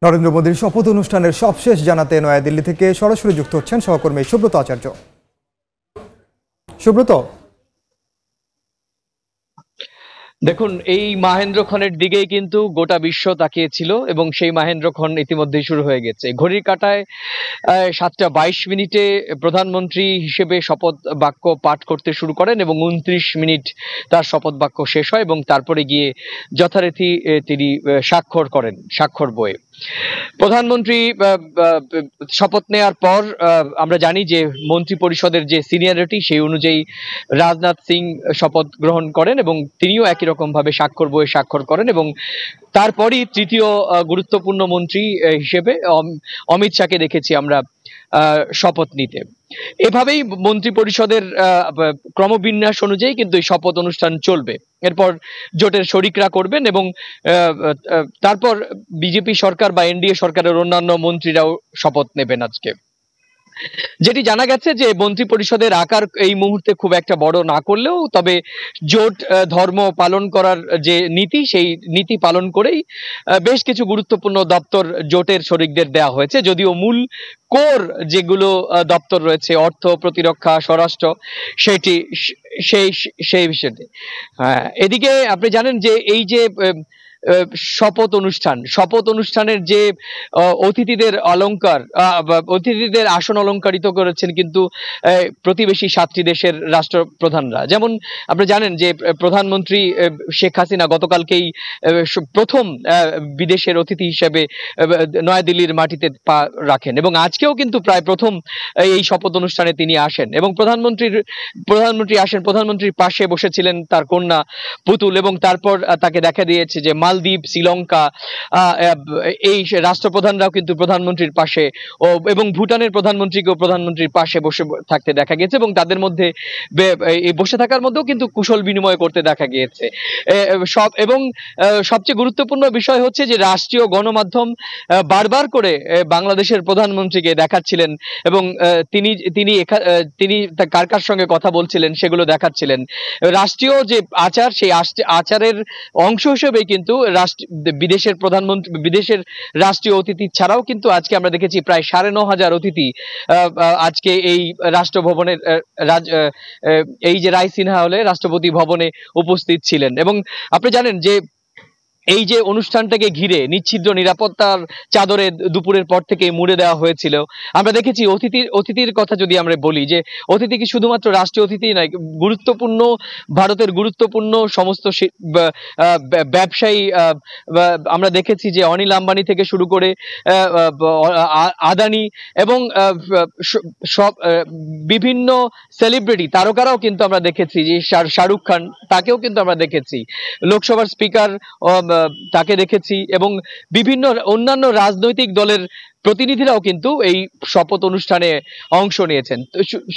নরেন্দ্র মোদীর শপথ অনুষ্ঠানের সবশেষ জানাতে নয়াদিল্লি থেকে সরাসরি যুক্ত হচ্ছেন সহকর্মী সুব্রত আচার্য। সুব্রত, দেখুন, এই মাহেন্দ্রক্ষণের দিকেই কিন্তু গোটা বিশ্ব তাকিয়েছিল এবং সেই মাহেন্দ্রক্ষণ ইতিমধ্যেই শুরু হয়ে গেছে। ঘড়ির কাঁটায় 7:22 প্রধানমন্ত্রী হিসেবে শপথ বাক্য পাঠ করতে শুরু করেন এবং 29 মিনিট তার শপথ বাক্য শেষ হয় এবং তারপরে গিয়ে যথারীতি তিনি স্বাক্ষর করেন স্বাক্ষর বইয়ে। প্রধানমন্ত্রী শপথ নেওয়ার পর আমরা জানি যে মন্ত্রী পরিষদের যে সিনিয়রিটি সেই অনুযায়ী রাজনাথ সিং শপথ গ্রহণ করেন এবং তিনিও একই রকম ভাবে স্বাক্ষর বইয়ে স্বাক্ষর করেন এবং তারপরই তৃতীয় গুরুত্বপূর্ণ মন্ত্রী হিসেবে অমিত শাহকে দেখেছি আমরা শপথ নিতে। এভাবেই মন্ত্রী পরিষদের ক্রমবিন্যাস অনুযায়ী কিন্তু এই শপথ অনুষ্ঠান চলবে। এরপর জোটের শরিকরা করবেন এবং তারপর বিজেপি সরকার বা এনডিএ সরকারের অন্যান্য মন্ত্রীরাও শপথ নেবেন আজকে। যেটি জানা গেছে যে মন্ত্রী পরিষদের আকার এই মুহূর্তে খুব একটা বড় না করলেও তবে জোট ধর্ম পালন করার যে নীতি সেই নীতি পালন করেই বেশ কিছু গুরুত্বপূর্ণ দপ্তর জোটের শরিকদের দেওয়া হয়েছে, যদিও মূল কোর যেগুলো দপ্তর রয়েছে অর্থ, প্রতিরক্ষা, স্বরাষ্ট্র সেই বিষয়টি। এদিকে আপনি জানেন যে এই যে শপথ অনুষ্ঠানের যে অতিথিদের আসন অলংকারিত করেছেন কিন্তু প্রতিবেশী 7টি দেশের রাষ্ট্রপ্রধানরা। যেমন আপনি জানেন যে প্রধানমন্ত্রী শেখ হাসিনা গতকালকেই প্রথম বিদেশের অতিথি হিসেবে নয়াদিল্লির মাটিতে পা রাখেন এবং আজকেও কিন্তু প্রায় প্রথম এই শপথ অনুষ্ঠানে তিনি আসেন এবং প্রধানমন্ত্রীর পাশে বসেছিলেন তার কন্যা পুতুল এবং তারপর তাকে দেখা দিয়েছে যে মালদ্বীপ, শ্রীলঙ্কা এই রাষ্ট্রপ্রধানরাও কিন্তু প্রধানমন্ত্রীর পাশে এবং ভুটানের প্রধানমন্ত্রীকেও প্রধানমন্ত্রীর পাশে বসে থাকতে দেখা গেছে এবং তাদের মধ্যে বসে থাকার মধ্যেও কিন্তু কুশল বিনিময় করতে দেখা গিয়েছে এবং সবচেয়ে গুরুত্বপূর্ণ বিষয় হচ্ছে যে রাষ্ট্রীয় গণমাধ্যম বারবার করে বাংলাদেশের প্রধানমন্ত্রীকে দেখাচ্ছিলেন এবং তিনি কার কার সঙ্গে কথা বলছিলেন সেগুলো দেখাচ্ছিলেন। রাষ্ট্রীয় যে আচার সেই আচারের অংশ হিসেবে কিন্তু বিদেশের রাষ্ট্রীয় অতিথি ছাড়াও কিন্তু আজকে আমরা দেখেছি প্রায় 9,500 অতিথি আজকে এই রাষ্ট্রভবনের এই যে রায়সিনহা হলে রাষ্ট্রপতি ভবনে উপস্থিত ছিলেন এবং আপনি জানেন যে এই যে অনুষ্ঠানটাকে ঘিরে নিচ্ছিদ্র নিরাপত্তার চাদরে দুপুরের পর থেকে মুড়ে দেওয়া হয়েছিল। আমরা দেখেছি অতিথির কথা যদি আমরা বলি যে অতিথি কি শুধুমাত্র রাষ্ট্রীয় অতিথি নয়, ভারতের গুরুত্বপূর্ণ সমস্ত ব্যবসায়ী আমরা দেখেছি যে অনিল আম্বানি থেকে শুরু করে আদানি এবং সব বিভিন্ন সেলিব্রিটি তারকারাও কিন্তু আমরা দেখেছি যে শাহরুখ খান তাকেও কিন্তু আমরা দেখেছি, লোকসভার স্পিকার তাকে দেখেছি এবং বিভিন্ন অন্যান্য রাজনৈতিক দলের প্রতিনিধিরাও কিন্তু এই শপথ অনুষ্ঠানে অংশ নিয়েছেন।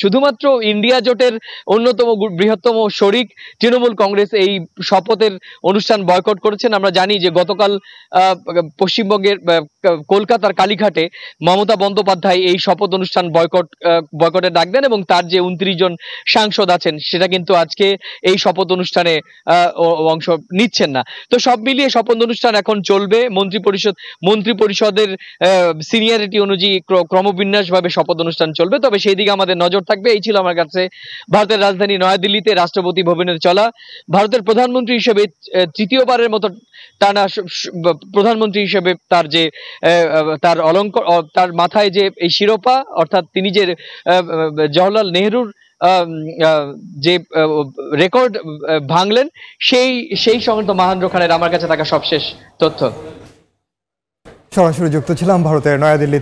শুধুমাত্র ইন্ডিয়া জোটের অন্যতম বৃহত্তম শরিক তৃণমূল কংগ্রেস এই শপথের অনুষ্ঠান বয়কট করেছেন। আমরা জানি যে গতকাল পশ্চিমবঙ্গের কলকাতার কালীঘাটে মমতা বন্দ্যোপাধ্যায় এই শপথ অনুষ্ঠান বয়কটের ডাক দেন এবং তার যে 29 জন সাংসদ আছেন সেটা কিন্তু আজকে এই শপথ অনুষ্ঠানে অংশ নিচ্ছেন না। তো সব মিলিয়ে শপথ অনুষ্ঠান এখন চলবে। মন্ত্রী পরিষদের সিনিয়রিটি অনুযায়ী ক্রমবিন্যাস ভাবে শপথ অনুষ্ঠান চলবে, তবে সেই দিকে আমাদের নজর থাকবে। এই ছিল আমার কাছে ভারতের রাজধানী নয়াদিল্লিতে রাষ্ট্রপতি ভবনের চলা ভারতের প্রধানমন্ত্রী হিসেবে তৃতীয়বারের মতো টানা প্রধানমন্ত্রী হিসেবে তার মাথায় যে এই শিরোপা অর্থাৎ তিনি যে জওহরলাল নেহরুর যে রেকর্ড ভাঙলেন সেই সংক্রান্ত মাহেন্দ্রক্ষণের আমার কাছে থাকা সবশেষ তথ্য। সরাসরি যুক্ত ছিলাম ভারতের নয়াদিল্লি।